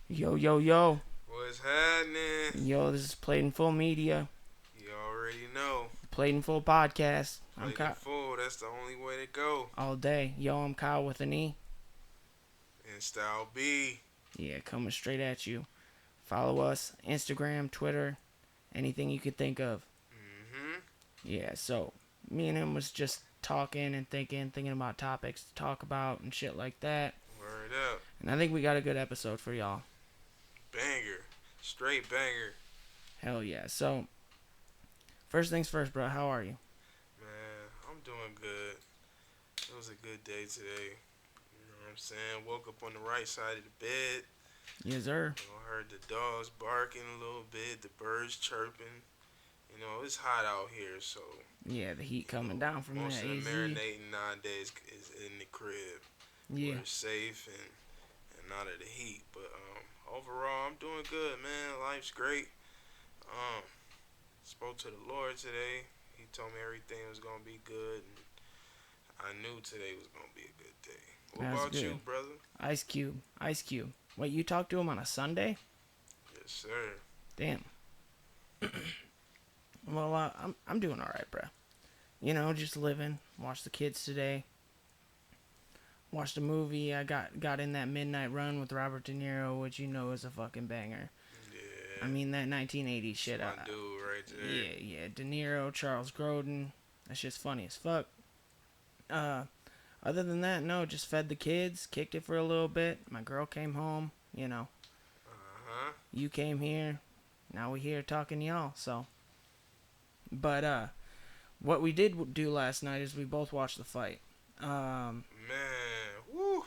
Yo, yo, yo. What's happening? Yo, this is Played in Full Media, You already know. Played in Full Podcast. I'm Played in Kyle. full, that's the only way to go. All day. Yo, I'm Kyle with an E. And Style B. Yeah, coming straight at you. Follow us, Instagram, Twitter, anything you could think of. Mm-hmm. Yeah, so me and him was just talking and thinking about topics to talk about and shit like that. Word up. And I think we got a good episode for y'all. Banger. Straight banger. Hell yeah. So, first things first, bro. How are you? Man, I'm doing good. It was a good day today. You know what I'm saying? Woke up on the right side of the bed. Yes, sir. Heard the dogs barking a little bit, the birds chirping. It's hot out here, so Yeah, the heat coming down from most that of the AZ. marinating nowadays is in the crib. Yeah. Where it's safe and out of the heat. But overall, I'm doing good, man. Life's great. Um, Spoke to the Lord today. He told me everything was gonna be good, and I knew today was gonna be a good day. What That's about good. you, brother? Ice Cube. Ice Cube. Wait, you talked to him on a Sunday? Yes, sir. Damn. Well, I'm doing all right, bro. You know, just living. Watched the kids today. Watched a movie. I got in that Midnight Run with Robert De Niro, which you know is a fucking banger. Yeah. I mean that 1980s shit. My dude right there. Yeah. De Niro, Charles Grodin. That shit's funny as fuck. Other than that, no, just fed the kids, kicked it for a little bit. My girl came home. You know, Uh-huh. you came here. Now we here talking to y'all. So, but what we did do last night is we both watched the fight. Man, woo.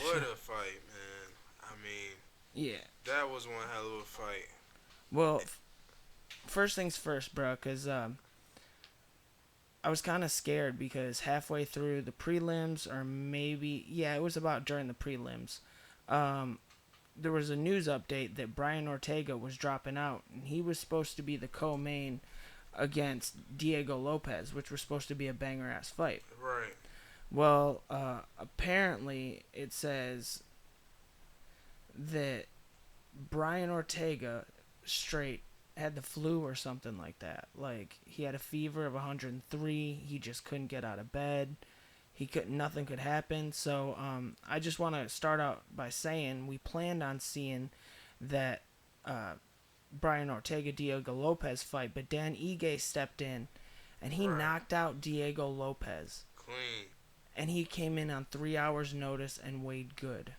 What a fight, man. I mean, Yeah. that was one hell of a fight. Well, first things first, bro, because I was kind of scared because halfway through the prelims, or maybe, yeah, it was about during the prelims, there was a news update that Brian Ortega was dropping out, and he was supposed to be the co-main against Diego Lopez, which was supposed to be a banger-ass fight. Right. Well, apparently it says that Brian Ortega straight had the flu or something like that. Like he had a fever of 103. He just couldn't get out of bed. He could nothing could happen. So I just want to start out by saying we planned on seeing that Brian Ortega Diego Lopez fight, but Dan Ige stepped in and he Right. knocked out Diego Lopez. Clean. And he came in on 3 hours notice and weighed good.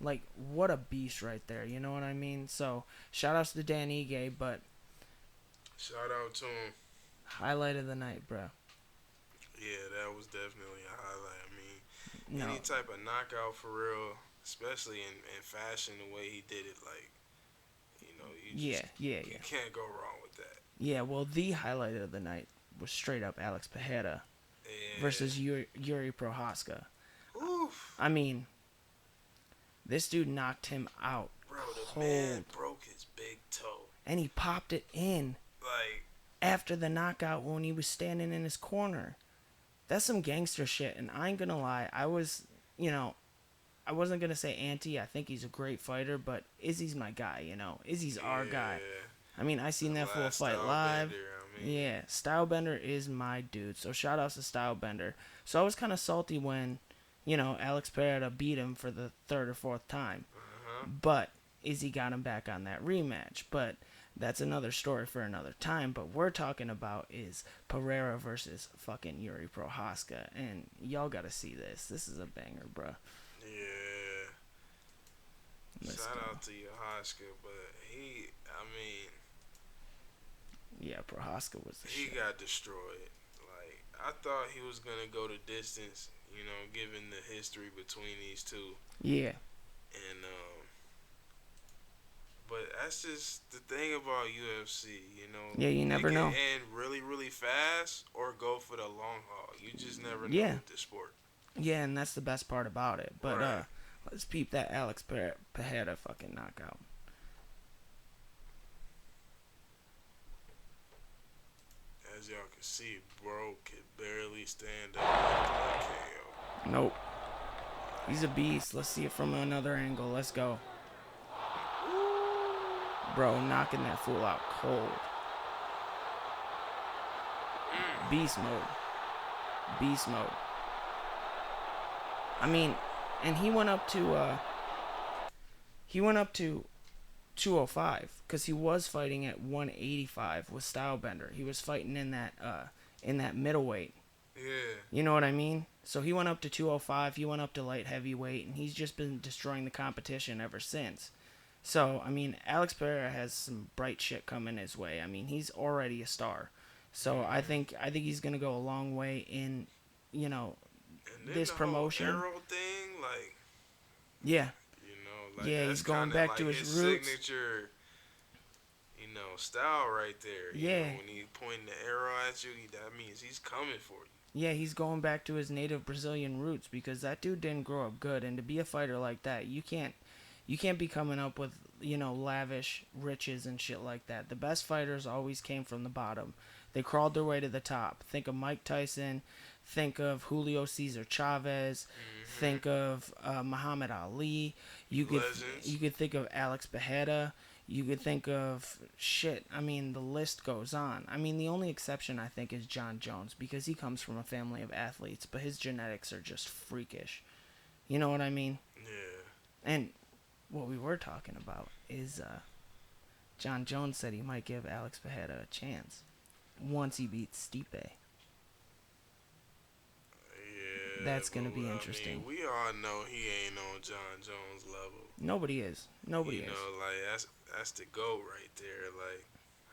Like, what a beast right there, you know what I mean? So, shout outs to Dan Ige, but Shout out to him. highlight of the night, bro. Yeah, that was definitely a highlight. I mean, No, any type of knockout for real, especially in fashion, the way he did it, like, you just yeah. you can't go wrong with that. Yeah, well, the highlight of the night was straight up Alex Pereira Yeah. versus Yuri Prohaska. Oof. I mean, this dude knocked him out Bro, the man cold, broke his big toe. and he popped it in Like, after the knockout when he was standing in his corner. That's some gangster shit, and I ain't gonna lie, I was, I wasn't gonna say anti. I think he's a great fighter, but Izzy's my guy. Izzy's our guy. I mean, I seen that full last fight style live. bender, I mean. Yeah, Stylebender is my dude. So shout outs to Stylebender. So I was kind of salty when, Alex Pereira beat him for the third or fourth time, Uh-huh. but Izzy got him back on that rematch. But that's another story for another time. But we're talking about is Pereira versus fucking Yuri Prohaska, and y'all gotta see this. This is a banger, bruh. Yeah. Let's Shout go. out to Yohaska, but I mean, Yeah, Prohaska was the he shit. got destroyed. Like, I thought he was going to go the distance, given the history between these two. Yeah, And, but that's just the thing about UFC. yeah, you never it know. can end really, really fast or go for the long haul. You just never know Yeah. with this sport. Yeah, and that's the best part about it. But Right. let's peep that Alex Pereira fucking knockout. As y'all can see, bro could barely stand up after that KO. Nope. He's a beast. Let's see it from another angle. Let's go. Bro, knocking that fool out cold. Beast mode. Beast mode. I mean, and he went up to 205 because he was fighting at 185 with Stylebender. He was fighting in that middleweight. Yeah. You know what I mean? So he went up to 205. He went up to light heavyweight, and he's just been destroying the competition ever since. So I mean, Alex Pereira has some bright shit coming his way. I mean, he's already a star. So I think he's gonna go a long way in, you know, And then this the promotion. whole arrow thing, like, Yeah, like yeah, that's he's going kinda back like to his his roots. signature, style right there. Yeah. When he pointing the arrow at you, that means he's coming for you. Yeah, he's going back to his native Brazilian roots because that dude didn't grow up good, and to be a fighter like that, you can't be coming up with, lavish riches and shit like that. The best fighters always came from the bottom. They crawled their way to the top. Think of Mike Tyson, think of Julio Cesar Chavez, think of Muhammad Ali. Legends. You could think of Alex Bejeda. You could think of shit. I mean, the list goes on. I mean, the only exception I think is John Jones because he comes from a family of athletes, but his genetics are just freakish. You know what I mean? Yeah. And what we were talking about is John Jones said he might give Alex Bejeda a chance once he beats Stipe. Yeah. That's gonna but, be I interesting. mean, we all know he ain't on John Jones level. Nobody is. Nobody You is. know, like that's the GOAT right there. Like,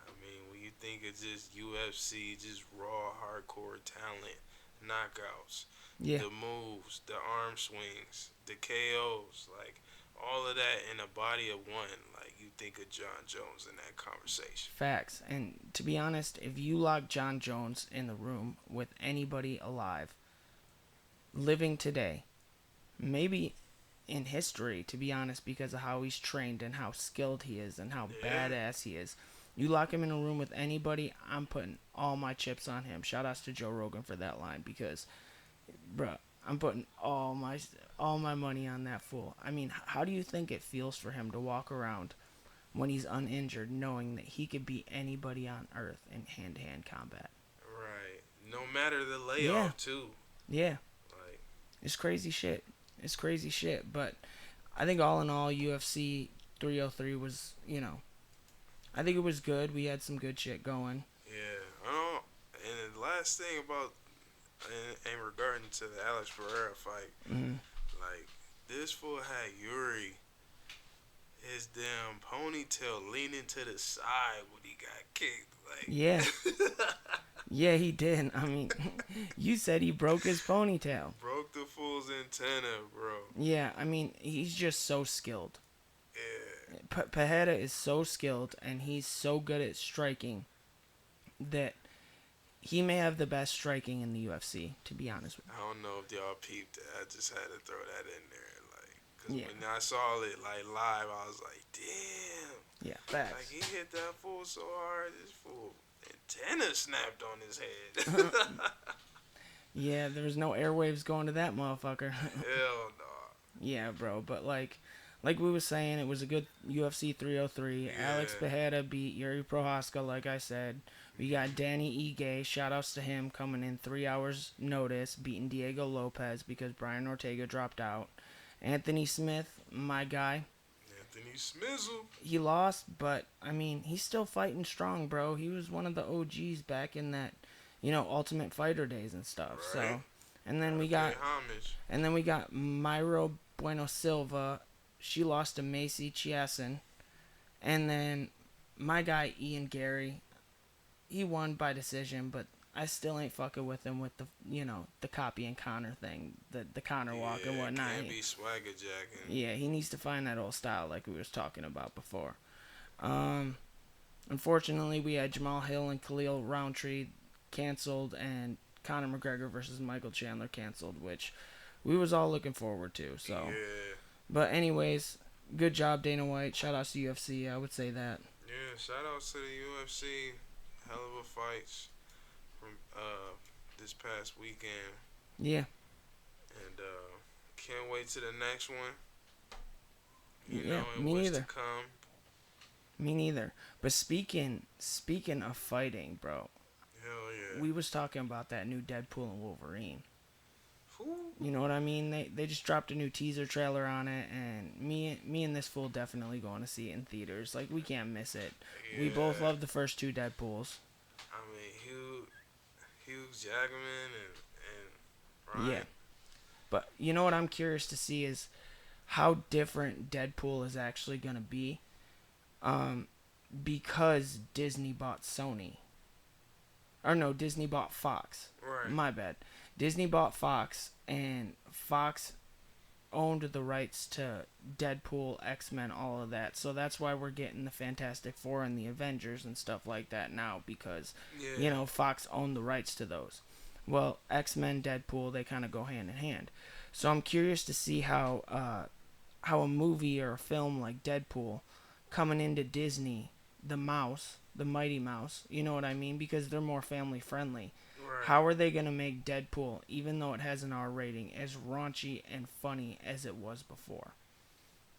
I mean, when you think of just UFC, just raw, hardcore talent, knockouts, Yeah. the moves, the arm swings, the KOs, like all of that in a body of one. Like, you think of John Jones in that conversation. Facts. And to be honest, if you lock John Jones in the room with anybody alive, living today, maybe in history, to be honest, because of how he's trained and how skilled he is and how Yeah. badass he is. You lock him in a room with anybody, I'm putting all my chips on him. Shout outs to Joe Rogan for that line because, bruh, I'm putting all my money on that fool. I mean, how do you think it feels for him to walk around when he's uninjured, knowing that he could beat anybody on earth in hand-to-hand combat? Right. No matter the layoff, too. Yeah, Like, it's crazy shit. It's crazy shit. But I think all in all, UFC 303 was, I think it was good. We had some good shit going. yeah. I don't. And the last thing about, in regarding to the Alex Pereira fight, Hmm. like, this fool had Yuri, his damn ponytail leaning to the side when he got kicked. Like, Yeah. Yeah, he did. I mean, you said he broke his ponytail. broke the fool's antenna, bro. Yeah, I mean, he's just so skilled. Yeah. Pajeda is so skilled, and he's so good at striking that he may have the best striking in the UFC, to be honest with I don't know if y'all peeped it. I just had to throw that in there. Like, because Yeah. when I saw it, like, live, I was like, damn. you. Yeah, Like, facts. he hit that fool so hard, this fool antenna snapped on his head. Yeah, there was no airwaves going to that motherfucker. Hell no. Yeah, bro, but like we was saying, it was a good UFC 303. Yeah. Alex Bejeda beat Yuri Prohaska, like I said. We got Danny Ige, shout-outs to him, coming in 3 hours notice, beating Diego Lopez because Brian Ortega dropped out. Anthony Smith, my guy, Anthony Smizzle. he lost, but, I mean, he's still fighting strong, bro. He was one of the OGs back in that, Ultimate Fighter days and stuff. Right. So, and then we Pay got homage. Myro Bueno Silva. She lost to Macy Chiasson. And then my guy Ian Gary, he won by decision, but I still ain't fucking with him with the the copy and Connor thing, the Connor walk and whatnot. Can't be swagger jacking. Yeah, he needs to find that old style like we was talking about before. Unfortunately, we had Jamal Hill and Khalil Roundtree canceled, and Conor McGregor versus Michael Chandler canceled, which we was all looking forward to. So, Yeah. but anyways, good job Dana White. Shout outs to UFC. I would say that. Yeah, shout outs to the UFC. Hell of a fights from this past weekend. Yeah. And Can't wait to the next one. You Yeah, know, and me what's to neither. come. Me neither. But speaking of fighting, bro, Hell yeah. we was talking about that new Deadpool and Wolverine. Whew. You know what I mean? They just dropped a new teaser trailer on it, and me and this fool definitely going to see it in theaters. Like we can't miss it. We both Yeah. love the first two Deadpools. I mean, Hugh Jackman and Yeah, Ryan. but you know what I'm curious to see is how different Deadpool is actually gonna be. Um, because Disney bought Sony. Or no, Disney bought Fox. Right. My bad. Disney bought Fox, and Fox owned the rights to Deadpool, X-Men, all of that. So that's why we're getting the Fantastic Four and the Avengers and stuff like that now because, Yeah. Fox owned the rights to those. Well, X-Men, Deadpool, they kind of go hand in hand. So I'm curious to see how a movie or a film like Deadpool coming into Disney, the Mighty Mouse, you know what I mean? Because they're more family friendly. Right. How are they going to make Deadpool, even though it has an R rating, as raunchy and funny as it was before?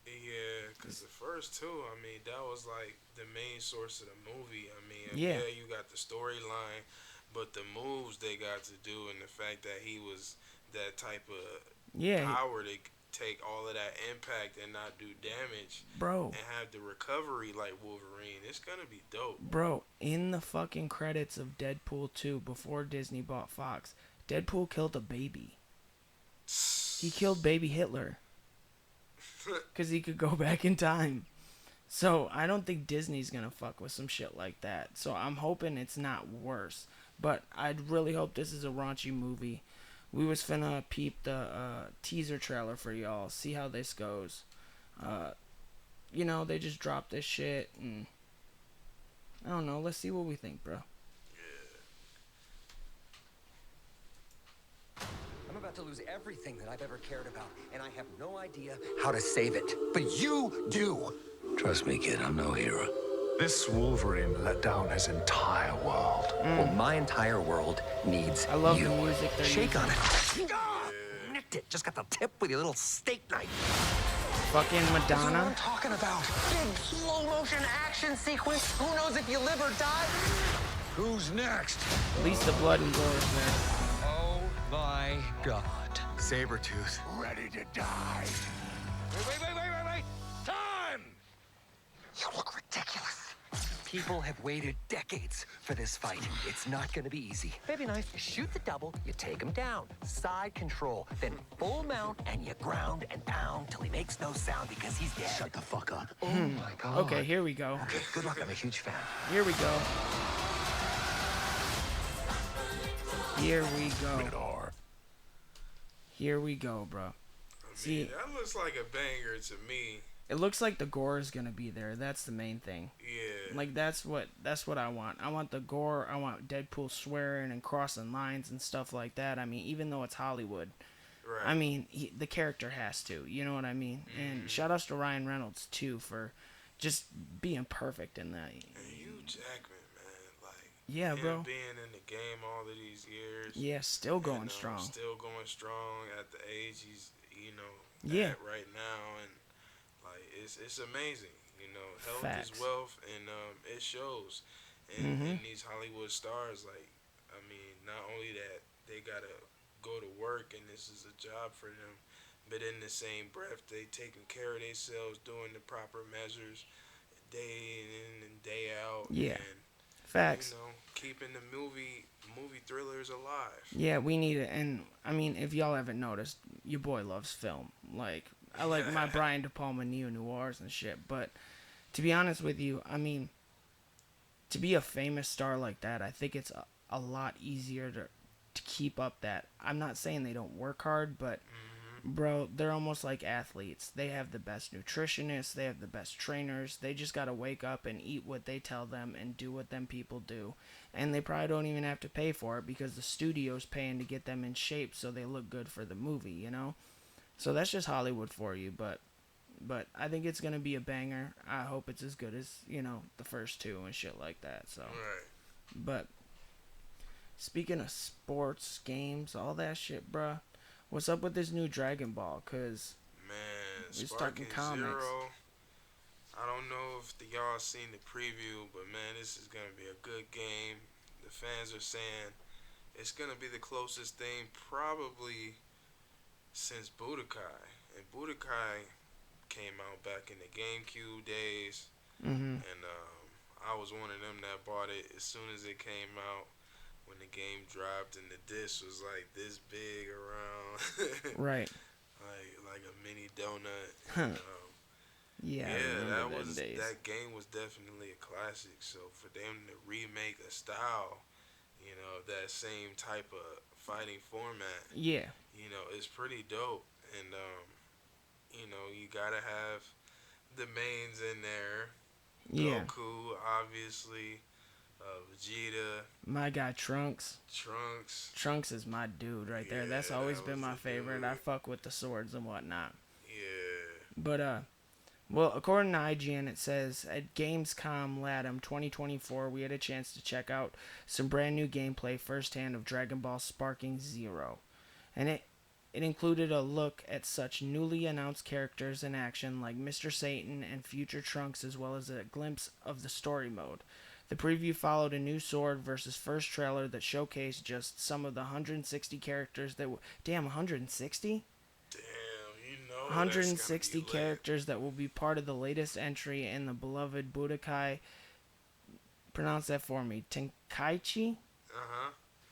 Yeah, because the first two, I mean, that was like the main source of the movie. I mean, Yeah. yeah, you got the storyline, but the moves they got to do and the fact that he was that type of Yeah, power to take all of that impact and not do damage bro, and have the recovery like Wolverine, it's gonna be dope. bro, in the fucking credits of Deadpool 2 before Disney bought Fox, Deadpool killed a baby. He killed baby Hitler because he could go back in time. So I don't think Disney's gonna fuck with some shit like that. So I'm hoping it's not worse. But I'd really hope this is a raunchy movie. We was finna peep the teaser trailer for y'all, see how this goes. They just dropped this shit, and I don't know. Let's see what we think, bro. I'm about to lose everything that I've ever cared about, and I have no idea how to save it. But you do. Trust me, kid, I'm no hero. This Wolverine let down his entire world. Well, my entire world needs I love you. the music they're Shake using. on it. Ah, nicked it. Just got the tip with your little steak knife. Fucking That's what I'm Madonna. talking about. Big slow motion action sequence. Who knows if you live or die? Who's next? At least the blood and gore is there. Oh my God. Sabretooth. Ready to die. Wait. Time! You look ridiculous. People have waited decades for this fight. It's not gonna be easy. Baby knife, you shoot the double, you take him down. Side control, then full mount, and you ground and pound till he makes no sound because he's dead. Shut the fuck up. Oh my God. Okay, here we go. Okay, good luck. I'm a huge fan. Here we go. Here we go. R. Here we go, bro. I mean, See- that looks like a banger to me. It looks like the gore is gonna be there. That's the main thing. Yeah. Like that's what I want. I want the gore. I want Deadpool swearing and crossing lines and stuff like that. I mean, even though it's Hollywood, Right. I mean, the character has to. You know what I mean? And shout outs to Ryan Reynolds too for just being perfect in that. And Hugh Jackman, man, like Yeah, him bro. being in the game all of these years. Yeah, still going and, strong. Still going strong at the age he's, Yeah. at right now, and like it's amazing. Health Facts. is wealth, and it shows. Mm-hmm. And these Hollywood stars, like, I mean, not only that they gotta go to work and this is a job for them, but in the same breath, they taking care of themselves, doing the proper measures, day in and day out. Yeah. And, Facts. keeping the movie thrillers alive. Yeah, we need it. And I mean, if y'all haven't noticed, your boy loves film. Like, I like my Brian De Palma neo-noirs and shit. But to be honest with you, I mean, to be a famous star like that, I think it's a lot easier to keep up that. I'm not saying they don't work hard, but bro, they're almost like athletes. They have the best nutritionists, they have the best trainers. They just got to wake up and eat what they tell them and do what them people do. And they probably don't even have to pay for it because the studio's paying to get them in shape so they look good for the movie, you know? So that's just Hollywood for you, but I think it's going to be a banger. I hope it's as good as, the first two and shit like that. So, Right. but speaking of sports, games, all that shit, bruh, What's up with this new Dragon Ball? Cause Man, we're starting Sparking comics. Zero. I don't know if y'all seen the preview, but man, this is gonna be a good game. The fans are saying it's gonna be the closest thing probably since Budokai. And Budokai came out back in the GameCube days, Mm-hmm. and I was one of them that bought it as soon as it came out. When the game dropped and the disc was like this big around, Right. like a mini donut. Huh. And, Yeah. I yeah, remember that them was days. that game was definitely a classic. So for them to remake a style, that same type of fighting format, Yeah. it's pretty dope. And you gotta have the mains in there. Yeah. Goku, obviously, Vegeta, My guy Trunks. Trunks. Trunks is my dude right there. That's Yeah, always that been was my the favorite. dude. I fuck with the swords and whatnot. Yeah. But well, according to IGN, it says at Gamescom LATAM 2024, we had a chance to check out some brand new gameplay firsthand of Dragon Ball Sparking Zero, and it included a look at such newly announced characters in action like Mr. Satan and future Trunks, as well as a glimpse of the story mode. The preview followed a new Sword versus First trailer that showcased just some of the 160 characters that were... Damn, 160? Damn, that's 160 gonna be lit. characters that will be part of the latest entry in the beloved Budokai. Pronounce that for me. Tenkaichi? Uh-huh.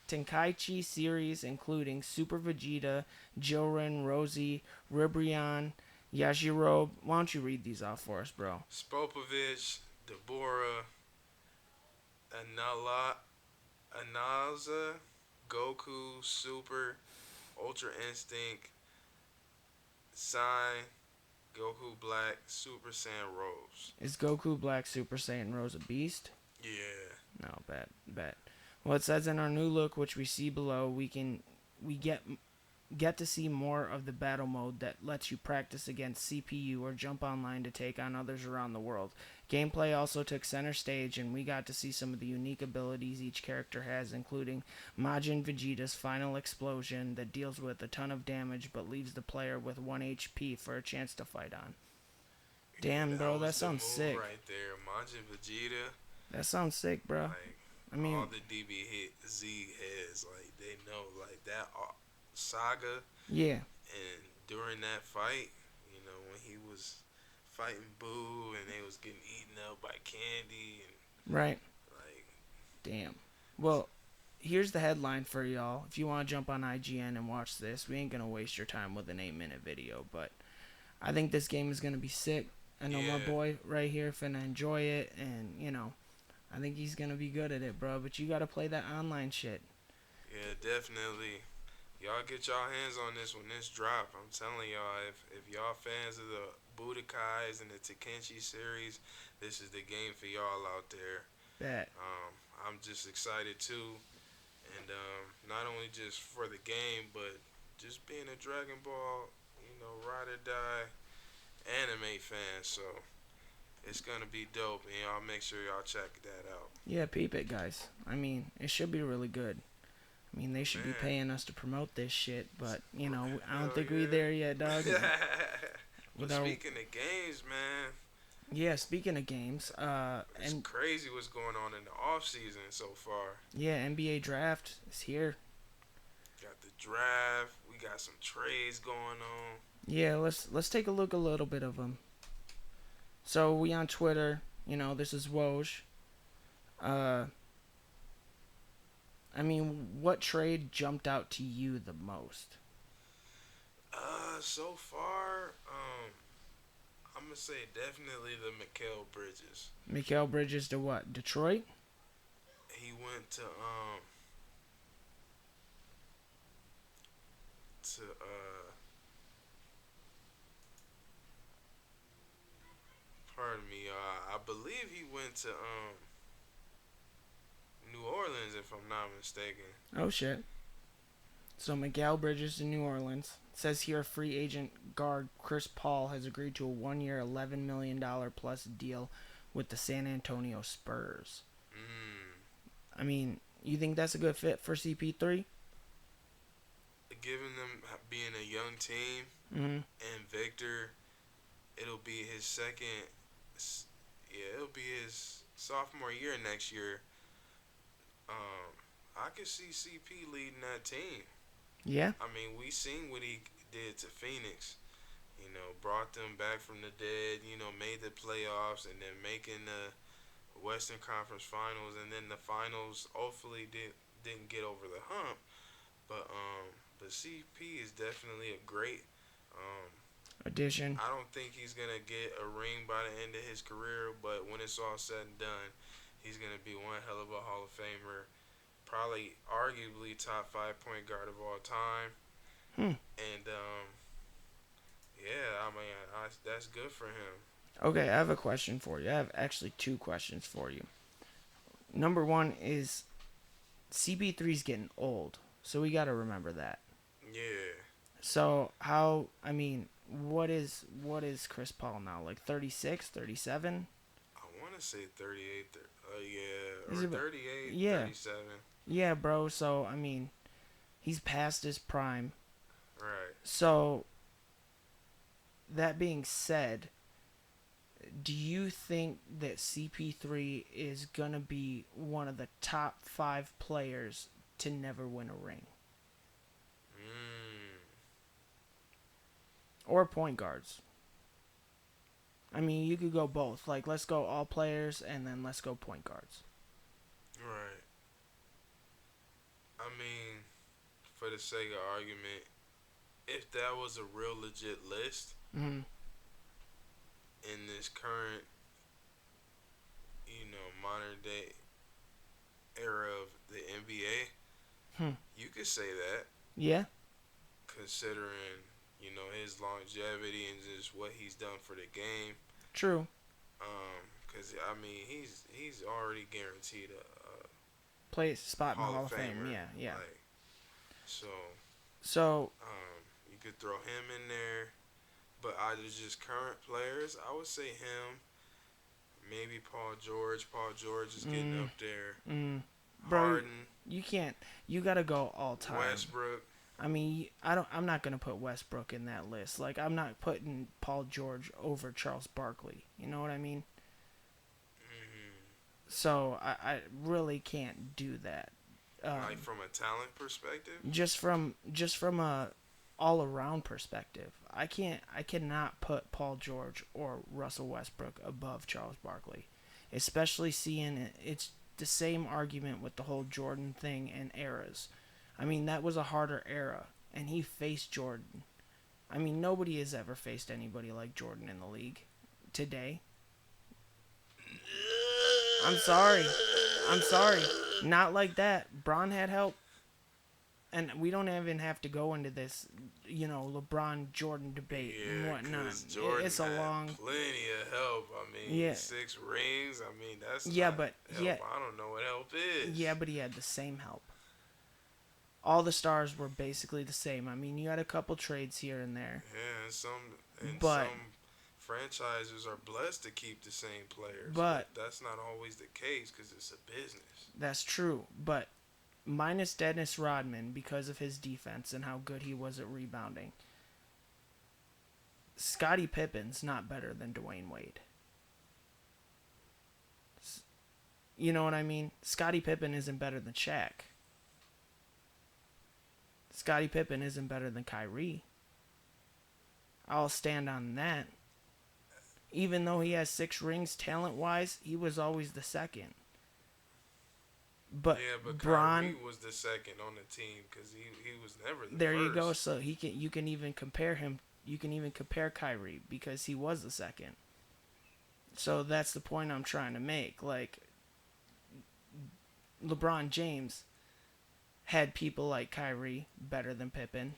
Tenkaichi series, including Super Vegeta, Jorin, Rosie, Ribrion, Yajirobe. Why don't you read these off for us, bro? Spopovich, Deborah, Anaza, Goku, Super, Ultra Instinct, Sign, Goku Black, Super Saiyan Rose. Is Goku Black Super Saiyan Rose a beast? Yeah. No, bet. Well, it says in our new look, which we see below, we get to see more of the battle mode that lets you practice against CPU or jump online to take on others around the world. Gameplay also took center stage, and we got to see some of the unique abilities each character has, including Majin Vegeta's final explosion that deals with a ton of damage but leaves the player with 1 HP for a chance to fight on. Damn, bro, was that the sounds move sick. right there. Majin Vegeta, That sounds sick, bro. like, I mean, all the DB Z heads, like, they know, like, that saga. yeah, And during that fight, when he was fighting Boo and they was getting eaten up by Candy and right. like, Damn. Well, here's the headline for y'all. If you want to jump on IGN and watch this, we ain't going to waste your time with an 8-minute video, but I think this game is going to be sick. I know my Yeah. boy right here finna enjoy it, and, I think he's going to be good at it, bro, but you got to play that online shit. yeah, definitely. Y'all get y'all hands on this when this drop. I'm telling y'all, if y'all fans of the Budokais and the Tenkaichi series, this is the game for y'all out there. Bet. I'm just excited too, and not only just for the game, but just being a Dragon Ball, ride or die anime fan. So it's gonna be dope, and y'all make sure y'all check that out. Yeah, peep it, guys. I mean, it should be really good. I mean, they should be Man. paying us to promote this shit, but, I don't Hell think yeah. we there yet, dog. But With our- speaking of games, man, Yeah, speaking of games, it's and crazy what's going on in the off season so far. yeah, NBA draft is here. Got the draft, we got some trades going on. Yeah, let's take a look a little bit of them. So we on Twitter, this is Woj. I mean, what trade jumped out to you the most? So far, I'm gonna say definitely the Mikal Bridges. Mikal Bridges to what? Detroit? He went to pardon me, I believe he went to New Orleans, if I'm not mistaken. Oh shit. So Miguel Bridges to New Orleans. It says here free agent guard Chris Paul has agreed to a 1-year, $11 million plus deal with the San Antonio Spurs. I mean, you think that's a good fit for CP3? given them being a young team, Mm-hmm. and Victor, it'll be his second. Yeah, it'll be his sophomore year next year. Um, I could see CP leading that team. Yeah. I mean, we seen what he did to Phoenix. You know, brought them back from the dead. You know, made the playoffs, and then making the Western Conference Finals, and then the finals. Hopefully, didn't get over the hump. But CP is definitely a great. Um, Addition. I don't think he's gonna get a ring by the end of his career, but when it's all said and done, he's gonna be one hell of a Hall of Famer. Probably, arguably, top 5 point guard of all time. Hmm. And yeah, I mean, that's good for him. Okay, I have a question for you. I have actually two questions for you. Number one is CP3's getting old, so we got to remember that. Yeah. So what is Chris Paul now? Like 36, 37? I want to say 38. Yeah, Is or it 38, yeah. 37. Yeah, bro. So he's past his prime. Right. So that being said, do you think that CP3 is going to be one of the top 5 players to never win a ring? Or point guards? I mean, you could go both. Like, let's go all players, and then let's go point guards. Right. I mean, for the sake of argument, if that was a real legit list Mm-hmm. in this current, modern day era of the NBA, you could say that. Yeah. Considering, his longevity and just what he's done for the game. True. Because, he's already guaranteed a Place spot in the Hall Hall of of Fame. Famer. Yeah. Like, So you could throw him in there. But out of just current players, I would say him. Maybe Paul George. Paul George is getting up there. Bro, Harden. you can't. You gotta go all time. Westbrook. I mean, I'm not gonna put Westbrook in that list. Like, I'm not putting Paul George over Charles Barkley. You know what I mean? So I really can't do that. Like from a talent perspective. Just from a all around perspective, I cannot put Paul George or Russell Westbrook above Charles Barkley, especially seeing it's the same argument with the whole Jordan thing and eras. I mean, that was a harder era, and he faced Jordan. I mean, nobody has ever faced anybody like Jordan in the league today. I'm sorry. Not like that. Bron had help. And we don't even have to go into this, LeBron Jordan debate and whatnot. Jordan It's a had long, plenty of help. I mean, 6 rings. I mean, that's not help. I don't know what help is. Yeah, but he had the same help. All the stars were basically the same. I mean, you had a couple trades here and there. Yeah, and some franchises are blessed to keep the same players. But that's not always the case because it's a business. That's true, but minus Dennis Rodman because of his defense and how good he was at rebounding, Scottie Pippen's not better than Dwayne Wade. You know what I mean? Scottie Pippen isn't better than Shaq. Scottie Pippen isn't better than Kyrie. I'll stand on that. Even though he has 6 rings talent-wise, he was always the second. But Kyrie was the second on the team because he was never the there first. You go. So you can even compare him. You can even compare Kyrie because he was the second. So that's the point I'm trying to make. Like, LeBron James had people like Kyrie better than Pippen.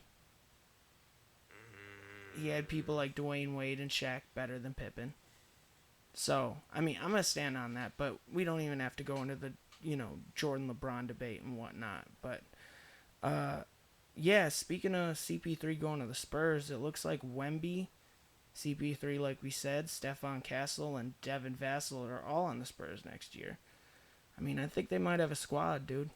He had people like Dwayne Wade and Shaq better than Pippen. So, I'm going to stand on that, but we don't even have to go into the, Jordan-LeBron debate and whatnot. But, yeah, speaking of CP3 going to the Spurs, it looks like Wemby, CP3, like we said, Stephon Castle, and Devin Vassell are all on the Spurs next year. I mean, I think they might have a squad, dude.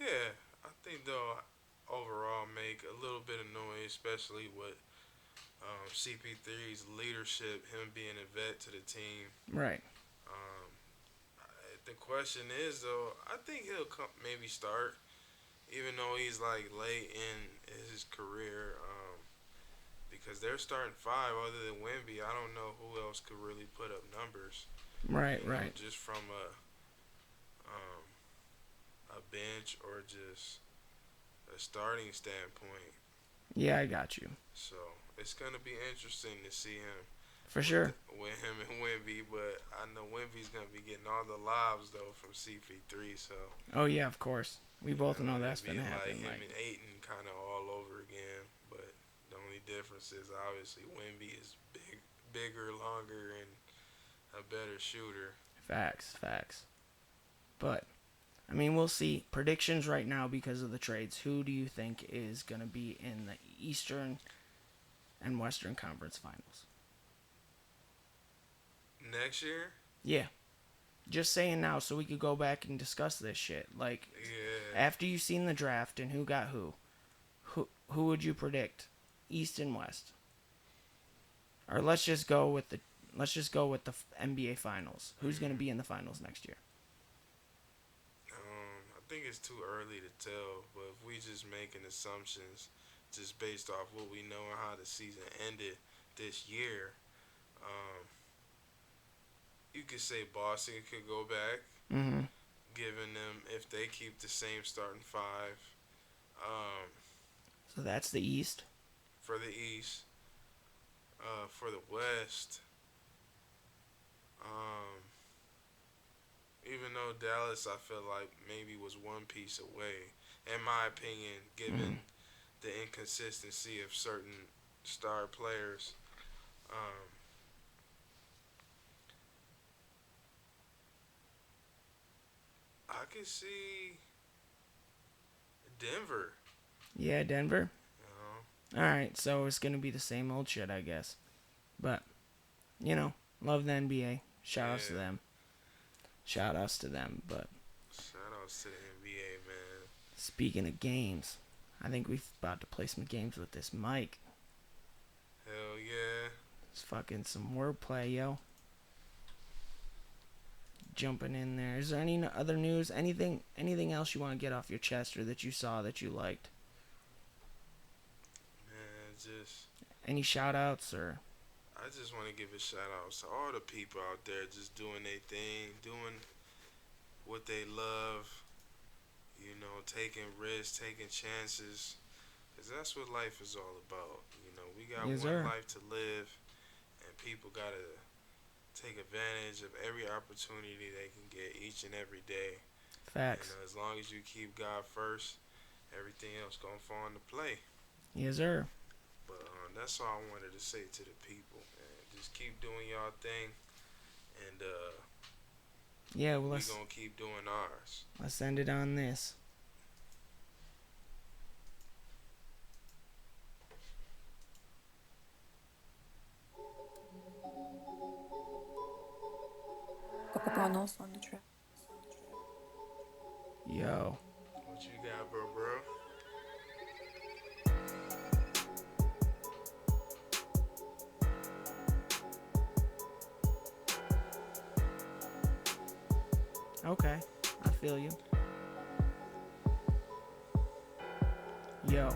Yeah, I think they'll overall make a little bit of noise, especially with CP3's leadership, him being a vet to the team. Right. Um, the question is though, I think he'll maybe start, even though he's like late in his career. Because they're starting five other than Wemby. I don't know who else could really put up numbers. Right, you know, right. just from a bench or just a starting standpoint. Yeah, I got you. So it's gonna be interesting to see him. For sure. With him and Wemby, but I know Wemby's gonna be getting all the lobs though from CP3. So. Oh yeah, of course. We both know that's been gonna happen. Him and Ayton kind of all over again, but the only difference is obviously Wemby is bigger, longer, and a better shooter. Facts. But I mean, we'll see. Predictions right now because of the trades. Who do you think is gonna be in the Eastern and Western Conference Finals? Next year? Yeah. Just saying now so we could go back and discuss this shit. Like, yeah. After you've seen the draft and who got who would you predict? East and West? Or let's just go with the NBA Finals. Who's going to be in the finals next year? I think it's too early to tell, but if we just making assumptions just based off what we know and how the season ended this year, you could say Boston could go back, given them if they keep the same starting five. So that's the East. For the East. For the West, even though Dallas, I feel like maybe was one piece away, in my opinion, given the inconsistency of certain star players. I could see Denver. Yeah, Denver. All right, so it's going to be the same old shit, I guess. But, love the NBA. Shout outs to them. Shout outs to them, but... Shout outs to the NBA, man. Speaking of games, I think we're about to play some games with this mic. Hell yeah. It's fucking some wordplay, yo. Jumping in there. Is there any other news? Anything else you want to get off your chest or that you saw that you liked? Just any shout outs or I just want to give a shout out to all the people out there just doing their thing, doing what they love, taking risks, taking chances, because that's what life is all about. We got one life to live, and people got to take advantage of every opportunity they can get each and every day. Facts. As long as you keep God first, everything else gonna fall into play. Yes, sir. But that's all I wanted to say to the people, man. Just keep doing y'all thing, and yeah, well, we're gonna keep doing ours. Let's end it on this. Bonos on the track. Yo. What you got, bro? Okay, I feel you. Yo,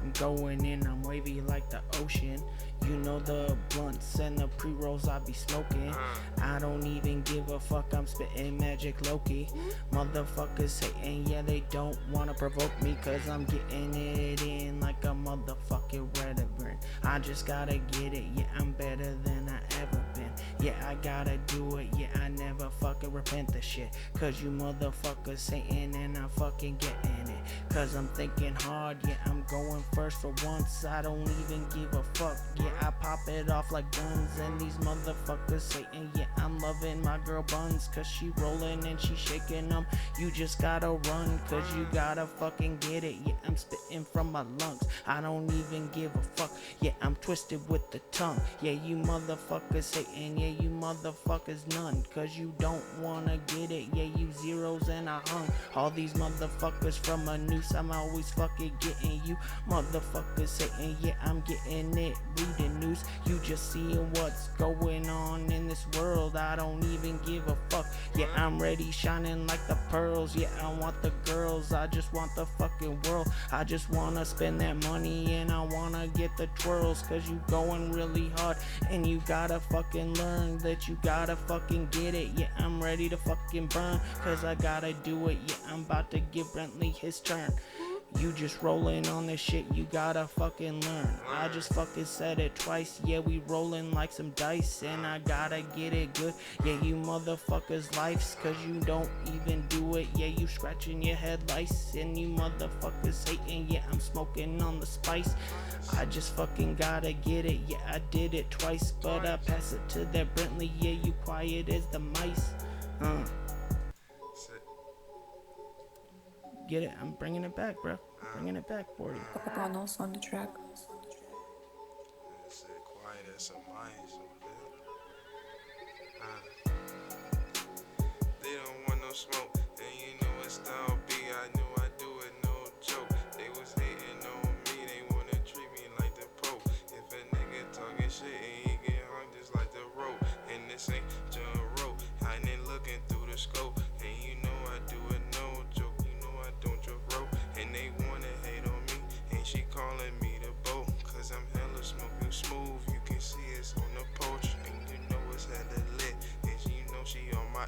I'm going in, I'm wavy like the ocean. You know the blunts and the pre-rolls I be smoking. I don't even give a fuck, I'm spitting magic Loki. Motherfuckers hating, yeah, they don't wanna provoke me, cause I'm getting it in like a motherfucking veteran. I just gotta get it, yeah, I'm better than I ever been. Yeah, I gotta do it, yeah, I never fucking repent the shit. Cause you motherfuckers hating and I'm fucking getting it. Cause I'm thinking hard, yeah, I'm going first for once. I don't even give a fuck, yeah, I pop it off like guns. And these motherfuckers hating, yeah, I'm loving my girl buns. Cause she rolling and she shaking them. You just gotta run, cause you gotta fucking get it. Yeah, I'm spitting from my lungs. I don't even give a fuck, yeah, I'm twisted with the tongue. Yeah, you motherfuckers hating, yeah, you motherfuckers none, cause you don't wanna get it, yeah, you zeros and I hung all these motherfuckers from a noose. I'm always fucking getting you motherfuckers hating, yeah, I'm getting it, reading news, you just seeing what's going on in this world. I don't even give a fuck, yeah, I'm ready, shining like the pearls, yeah, I want the girls, I just want the fucking world, I just wanna spend that money and I wanna get the twirls, cause you going really hard and you gotta fucking learn that you gotta fucking get it, yeah, I'm ready to fucking burn, cause I gotta do it, yeah, I'm about to give Brentley his turn. You just rolling on this shit, you gotta fucking learn. I just fucking said it twice, yeah, we rolling like some dice, and I gotta get it good, yeah, you motherfuckers lifes, cause you don't even do it, yeah, you scratching your head lice, and you motherfuckers hating, yeah, I'm smoking on the spice. I just fucking gotta get it, yeah, I did it twice, but I pass it to that Brentley, yeah, you quiet as the mice, Get it? I'm bringing it back, bro. Bringing it back for you. Papanos on the track. Said quiet as some mice over there. They don't want no smoke, and you know it's style B. I knew I do it, no joke. They was hating on me, they wanna treat me like the Pope. If a nigga talking shit and he get hung just like the rope, and this ain't John Rowe. I ain't looking through the scope, and you know I do it, no joke. Don't you bro, and they wanna hate on me, and she calling me the bow, cause I'm hella smoking smooth, you can see it's on the porch, and you know it's hella lit, and you know she on my,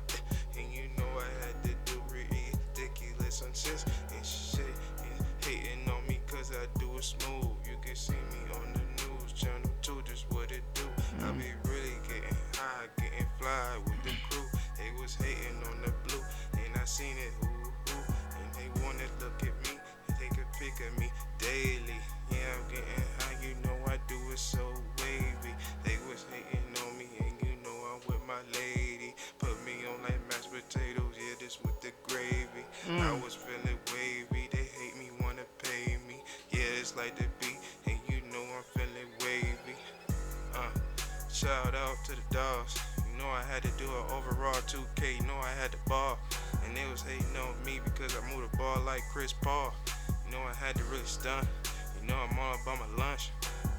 and you know I had to do ridiculous unsense, and shit, and hating on me cause I do it smooth, you can see me on the news, channel 2, just what it do, I be really getting high, getting fly with the crew, they was hating on the blue, and I seen it, they wanna look at me and take a pic of me daily. Yeah, I'm getting high, you know I do it so wavy. They was hating on me and you know I'm with my lady. Put me on like mashed potatoes, yeah, this with the gravy. I was feeling wavy, they hate me, wanna pay me. Yeah, it's like the beat and you know I'm feeling wavy. Shout out to the dogs. You know I had to do an overall 2K, you know I had to ball. And they was hating on me because I moved the ball like Chris Paul. You know I had to really stunt. You know I'm all about my lunch.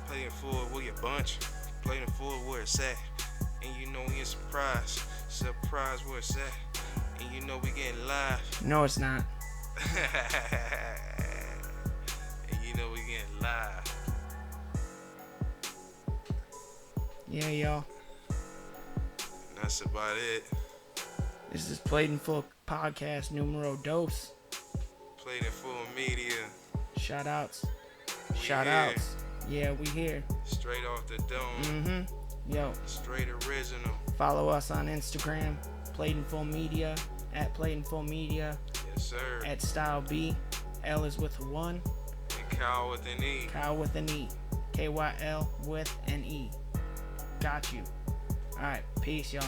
Playing full with your bunch. Playing full where it's at. And you know we in surprise. Surprise where it's at. And you know we getting live. No, it's not. And you know we getting live. Yeah, y'all. And that's about it. This is Played in Full Podcast numero dos. Played in Full Media. Shout outs. We Shout here. outs. Yeah, we here. Straight off the dome. Yo, Straight original. follow us on Instagram. Played in Full Media. At Played in Full Media. Yes, sir. At Style B. L is with a 1. And Kyle with an E. Kyle with an E. KYL with an E. Got you. Alright, peace, y'all.